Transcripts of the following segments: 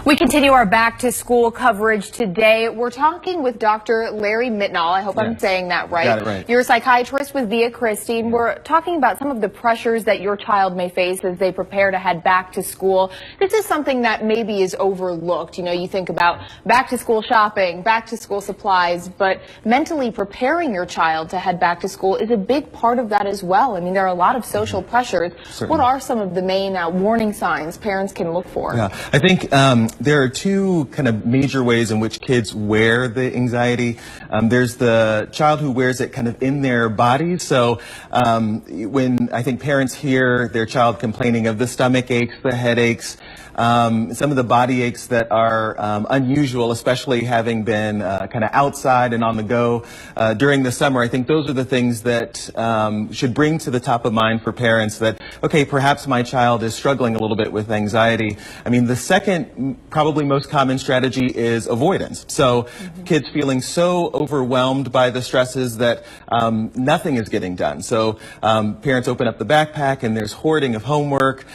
We continue our back to school coverage today. We're talking with Dr. Larry Mitnaul. I hope I'm saying that right. Got it right. You're a psychiatrist with Via Christi. We're talking about some of the pressures that your child may face as they prepare to head back to school. This is something that maybe is overlooked. You know, you think about back to school shopping, back to school supplies, but mentally preparing your child to head back to school is a big part of that as well. I mean, there are a lot of social pressures. Certainly. What are some of the main warning signs parents can look for? Yeah, I think there are two kind of major ways in which kids wear the anxiety. There's the child who wears it kind of in their bodies. So when I think parents hear their child complaining of the stomach aches, the headaches, some of the body aches that are unusual, especially having been kind of outside and on the go during the summer, I think those are the things that should bring to the top of mind for parents that, okay, perhaps my child is struggling a little bit with anxiety. I mean, the second probably most common strategy is avoidance. So kids feeling so overwhelmed by the stresses that nothing is getting done. So parents open up the backpack and there's hoarding of homework,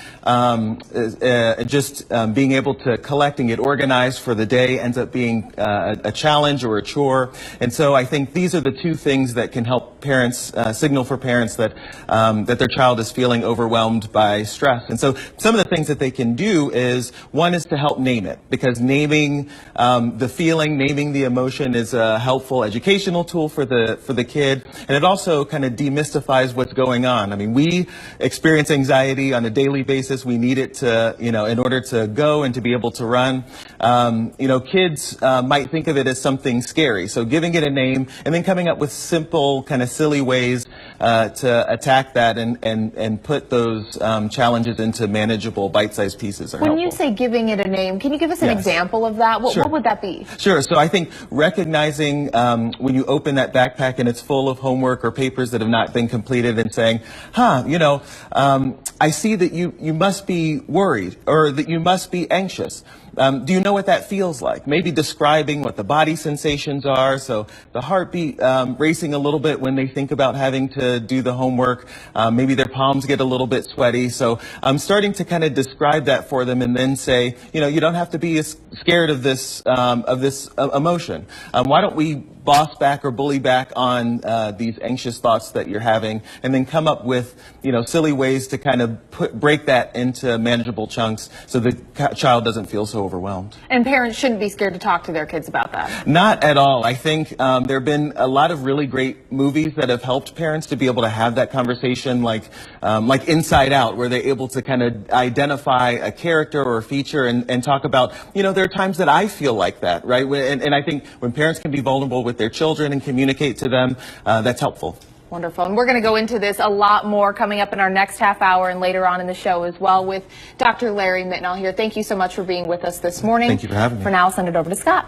just being able to collect and get organized for the day ends up being a challenge or a chore. And so I think these are the two things that can help parents, signal for parents that that their child is feeling overwhelmed by stress. And so some of the things that they can do is, one is to help name it, because naming the feeling, naming the emotion is a helpful educational tool for the kid. And it also kind of demystifies what's going on. I mean, we experience anxiety on a daily basis. We need it to, you know, in order to go and to be able to run. You know, kids might think of it as something scary. So giving it a name and then coming up with simple, kind of silly ways to attack that and put those challenges into manageable bite-sized pieces are When helpful. you say giving it a name, can you give us an example of that? What would that be? Sure. So I think recognizing when you open that backpack and it's full of homework or papers that have not been completed and saying, you know, I see that you must be worried or that you must be anxious. Do you know what that feels like? Maybe describing what the body sensations are. So the heartbeat racing a little bit when they think about having to do the homework. Maybe their palms get a little bit sweaty. So I'm starting to kind of describe that for them and then say, you know, you don't have to be as scared of this emotion. Why don't we boss back or bully back on these anxious thoughts that you're having, and then come up with, you know, silly ways to kind of break that into manageable chunks so the child doesn't feel so overwhelmed. And parents shouldn't be scared to talk to their kids about that. Not at all. I think there have been a lot of really great movies that have helped parents to be able to have that conversation, like Inside Out, where they're able to kind of identify a character or a feature and talk about, you know, there are times that I feel like that, right? And I think when parents can be vulnerable with their children and communicate to them, that's helpful. Wonderful. And we're going to go into this a lot more coming up in our next half hour and later on in the show as well with Dr. Larry Mitnaul here. Thank you so much for being with us this morning. Thank you for having me. For now, I'll send it over to Scott.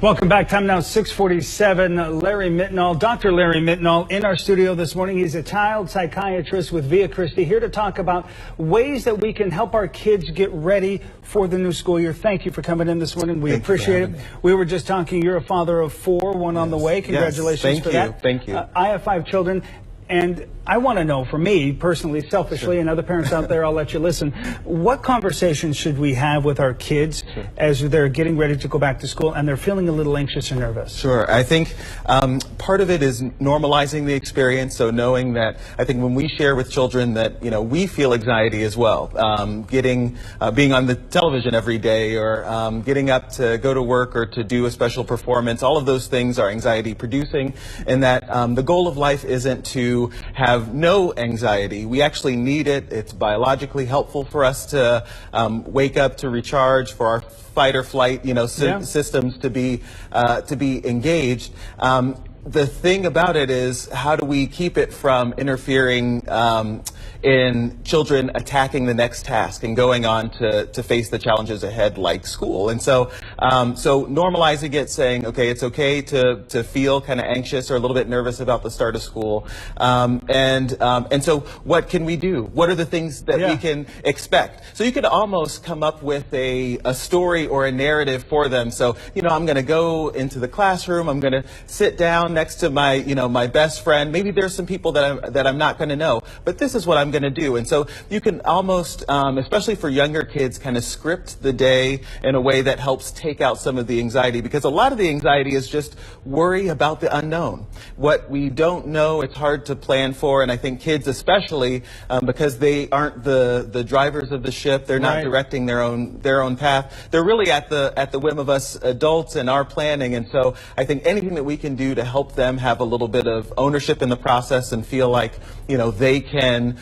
Welcome back. Time now 6:47. Larry Mitnaul, Dr. Larry Mitnaul in our studio this morning. He's a child psychiatrist with Via Christi, here to talk about ways that we can help our kids get ready for the new school year. Thank you for coming in this morning. We appreciate it. We were just talking, you're a father of 4, one on the way. Congratulations for that. Thank you. I have 5 children. And I want to know, for me personally, selfishly, and other parents out there, I'll let you listen, what conversations should we have with our kids as they're getting ready to go back to school and they're feeling a little anxious or nervous? Sure. I think part of it is normalizing the experience. So knowing that, I think when we share with children that, you know, we feel anxiety as well, being on the television every day or getting up to go to work or to do a special performance, all of those things are anxiety producing, and that the goal of life isn't to have no anxiety. We actually need it. It's biologically helpful for us to wake up, to recharge, for our fight or flight, you know, systems to be engaged. The thing about it is, how do we keep it from interfering in children attacking the next task and going on to face the challenges ahead, like school? And so so normalizing it, saying, okay, it's okay to feel kind of anxious or a little bit nervous about the start of school. And so what can we do? What are the things that we can expect? So you could almost come up with a story or a narrative for them. So, you know, I'm going to go into the classroom, I'm going to sit down next to my, you know, my best friend. Maybe there's some people that I'm not going to know, but this is what what I'm going to do. And so you can almost, especially for younger kids, kind of script the day in a way that helps take out some of the anxiety, because a lot of the anxiety is just worry about the unknown. What we don't know, it's hard to plan for, and I think kids especially, because they aren't the drivers of the ship, they're not directing their own path. They're really at the whim of us adults and our planning, and so I think anything that we can do to help them have a little bit of ownership in the process and feel like, you know, they can,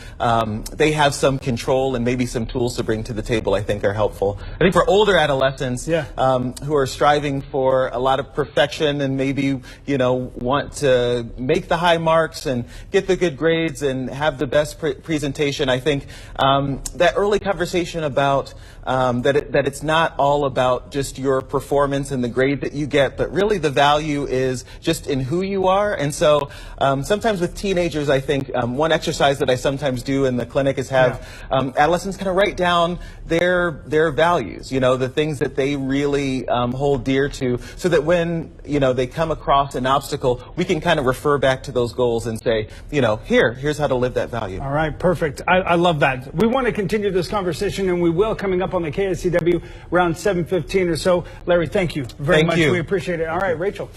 they have some control and maybe some tools to bring to the table, I think are helpful. I think for older adolescents who are striving for a lot of perfection and maybe, you know, want to make the high marks and get the good grades and have the best presentation, I think that early conversation about that it's not all about just your performance and the grade that you get, but really the value is just in who you are. And so sometimes with teenagers, I think one exercise that I sometimes do in the clinic is have adolescents kind of write down their values, you know, the things that they really hold dear to, so that when, you know, they come across an obstacle, we can kind of refer back to those goals and say, you know, here's how to live that value. All right, perfect. I love that. We want to continue this conversation, and we will, coming up on the KSCW around 7:15 or so. Larry, thank you very much. We appreciate it. All right, Rachel.